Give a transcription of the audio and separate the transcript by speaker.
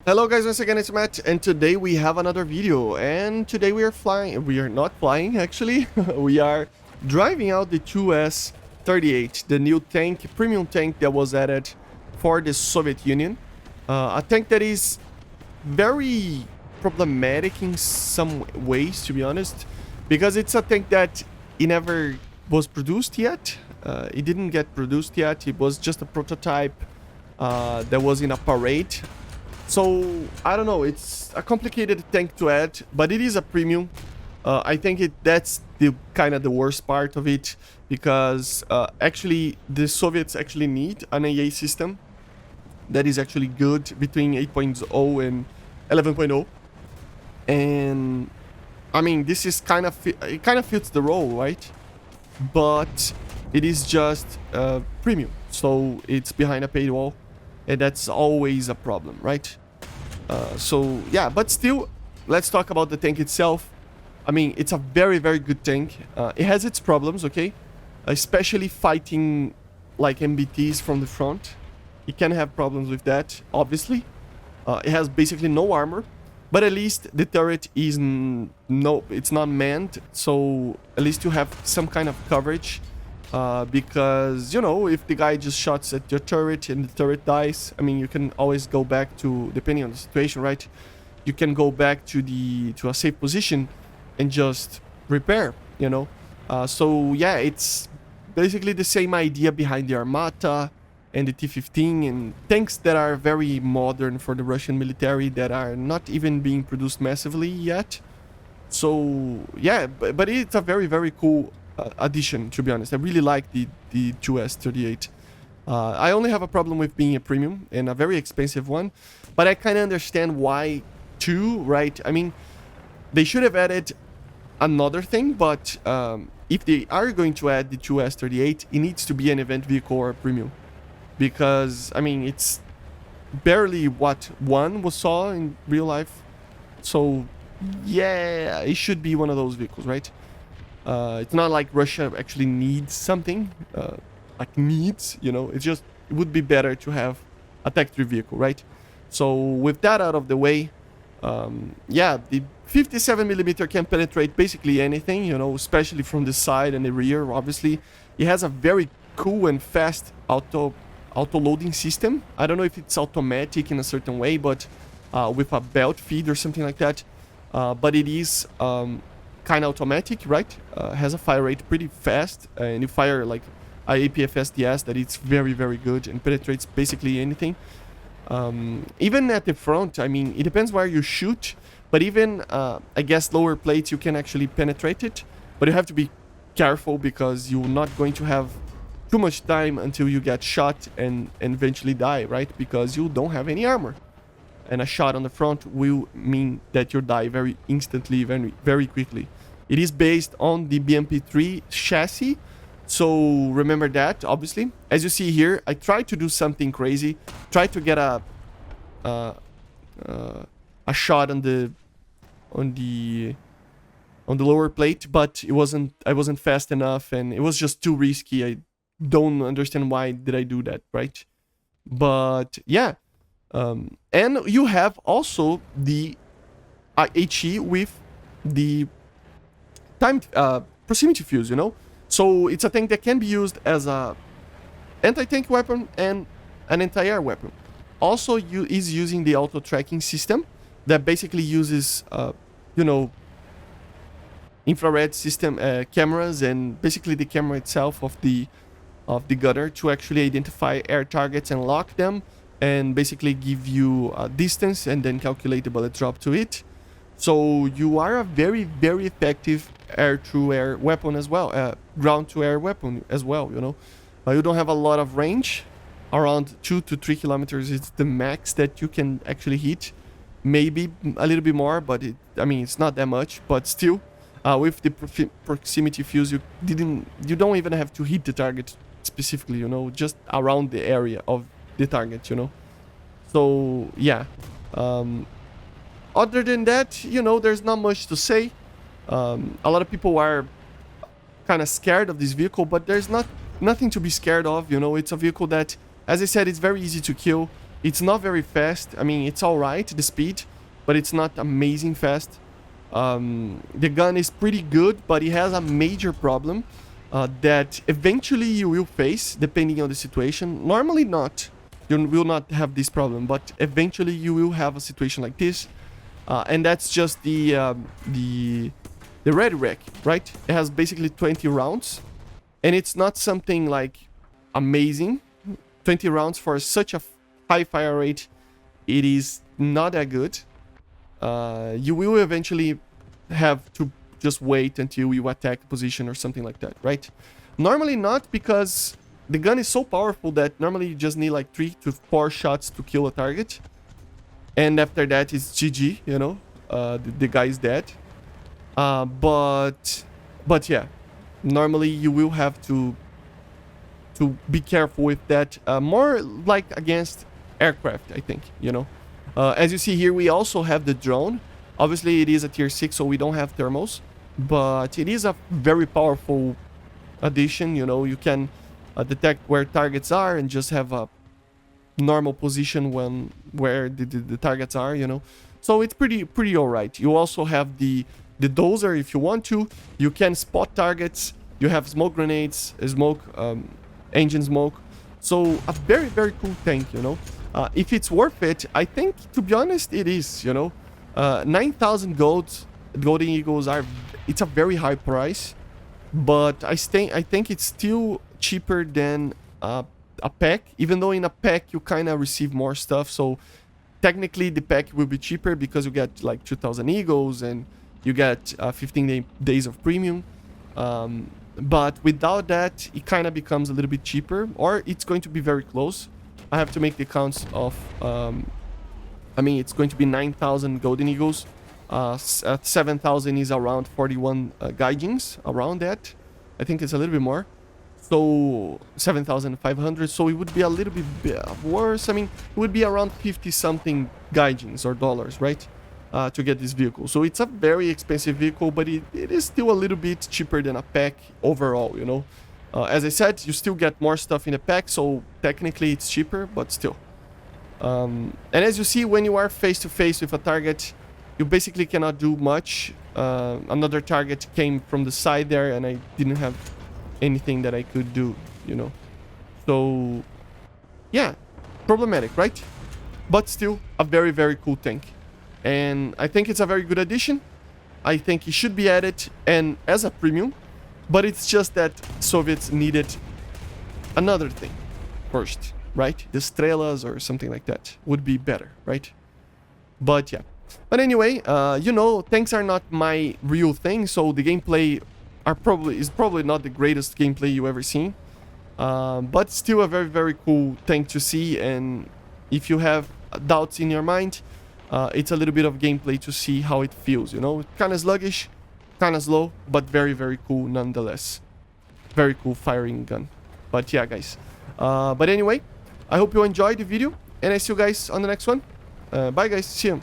Speaker 1: Hello guys, once again it's Matt, and today we have another video, and today we are flying, we are not flying actually, we are driving out the 2S-38, the new tank, premium tank that was added for the Soviet Union. A tank that is very problematic in some ways, to be honest, because it's a tank that it never was produced yet, it didn't get produced yet, it was just a prototype that was in a parade. So, I don't know, it's a complicated tank to add, but it is a premium. I think that's the kind of the worst part of it, because actually the Soviets actually need an AA system that is actually good between 8.0 and 11.0. And I mean, this is it kind of fits the role, right? But it is just premium, so it's behind a paywall. And that's always a problem, right? So, yeah, but still, let's talk about the tank itself. I mean, it's a very, very good tank. It has its problems, okay? Especially fighting, like, MBTs from the front. It can have problems with that, obviously. It has basically no armor. But at least the turret is... it's not manned. So, at least you have some kind of coverage. Because, you know, if the guy just shots at your turret and the turret dies, I mean, you can always go back to, depending on the situation, right? You can go back to a safe position and just repair, you know? So, yeah, it's basically the same idea behind the Armata and the T-15 and tanks that are very modern for the Russian military that are not even being produced massively yet. So, yeah, but it's a very, very cool addition, to be honest. I really like the 2S-38. I only have a problem with being a premium and a very expensive one, but I kind of understand why too, right? I mean, they should have added another thing, but if they are going to add the 2S-38, it needs to be an event vehicle or a premium, because I mean, it's barely what one was saw in real life. So yeah, it should be one of those vehicles, right? It's not like Russia actually needs something, like needs, you know, it would be better to have a Tech 3 vehicle, right? So with that out of the way, yeah, the 57mm can penetrate basically anything, you know, especially from the side and the rear, obviously. It has a very cool and fast auto loading system. I don't know if it's automatic in a certain way, but with a belt feed or something like that. But it is... kind of automatic, right? Has a fire rate pretty fast, and you fire like APF SDS that it's very, very good and penetrates basically anything. Even at the front, I mean, it depends where you shoot, but even I guess lower plates you can actually penetrate it, but you have to be careful because you're not going to have too much time until you get shot and eventually die, right? Because you don't have any armor. And a shot on the front will mean that you die very instantly, very, very quickly. It is based on the BMP-3 chassis, so remember that, obviously. As you see here, I tried to do something crazy. Tried to get a shot on the lower plate, but I wasn't fast enough, and it was just too risky. I don't understand why did I do that, right? But yeah. And you have also the HE with the timed proximity fuse, you know? So it's a tank that can be used as a anti-tank weapon and an anti-air weapon. Also, is using the auto tracking system that basically uses, you know, infrared system cameras and basically the camera itself of the gunner to actually identify air targets and lock them, and basically give you a distance and then calculate the bullet drop to it. So you are a very, very effective air-to-air weapon as well, ground-to-air weapon as well, you know. You don't have a lot of range, around 2 to 3 kilometers is the max that you can actually hit. Maybe a little bit more, but I mean, it's not that much, but still, with the proximity fuse, you don't even have to hit the target specifically, you know, just around the area of the target, you know. So yeah, other than that, you know, there's not much to say. A lot of people are kind of scared of this vehicle, but there's nothing to be scared of, you know. It's a vehicle that, as I said, it's very easy to kill. It's not very fast. I mean, it's alright, the speed, but it's not amazing fast. The gun is pretty good, but it has a major problem that eventually you will face, depending on the situation. Normally not. You will not have this problem, but eventually you will have a situation like this. And that's just the ready rack, right? It has basically 20 rounds, and it's not something like amazing. 20 rounds for such a high fire rate, it is not that good. You will eventually have to just wait until you attack position or something like that, right? Normally not, because the gun is so powerful that normally you just need like 3 to 4 shots to kill a target. And after that, it's GG, you know? The guy is dead. But yeah, normally you will have to be careful with that. More like against aircraft, I think, you know? As you see here, we also have the drone. Obviously, it is a tier 6, so we don't have thermals. But it is a very powerful addition, you know? You can detect where targets are and just have a normal position where the targets are, you know? So it's pretty alright. You also have the dozer if you want to. You can spot targets. You have smoke grenades, engine smoke. So a very cool tank, you know? If it's worth it, I think, to be honest, it is, you know? 9,000 golden eagles it's a very high price, but I think it's still cheaper than a pack, even though in a pack you kind of receive more stuff. So technically the pack will be cheaper because you get like 2,000 eagles and you get 15 days of premium. But without that, it kind of becomes a little bit cheaper, or it's going to be very close. I have to make the counts of, I mean, it's going to be 9,000 golden eagles. 7,000 is around 41 gaijins, around that. I think it's a little bit more. So 7,500. So it would be a little bit worse. I mean, it would be around 50 something gaijins or dollars, right? To get this vehicle. So it's a very expensive vehicle, but it is still a little bit cheaper than a pack overall, you know? As I said, you still get more stuff in a pack, so technically it's cheaper, but still. And as you see, when you are face to face with a target, you basically cannot do much. Another target came from the side there, and I didn't have anything that I could do, you know? So yeah, problematic, right? But still a very cool tank. And I think it's a very good addition. I think it should be added and as a premium, but it's just that Soviets needed another thing first, right? The Strelas or something like that would be better, right? But yeah. But anyway, you know, tanks are not my real thing, so the gameplay is probably not the greatest gameplay you ever seen. But still a very cool tank to see, and if you have doubts in your mind, it's a little bit of gameplay to see how it feels, you know? Kind of sluggish, kind of slow, but very cool nonetheless. Very cool firing gun. But yeah, guys. But anyway, I hope you enjoyed the video, and I see you guys on the next one. Bye, guys. See you.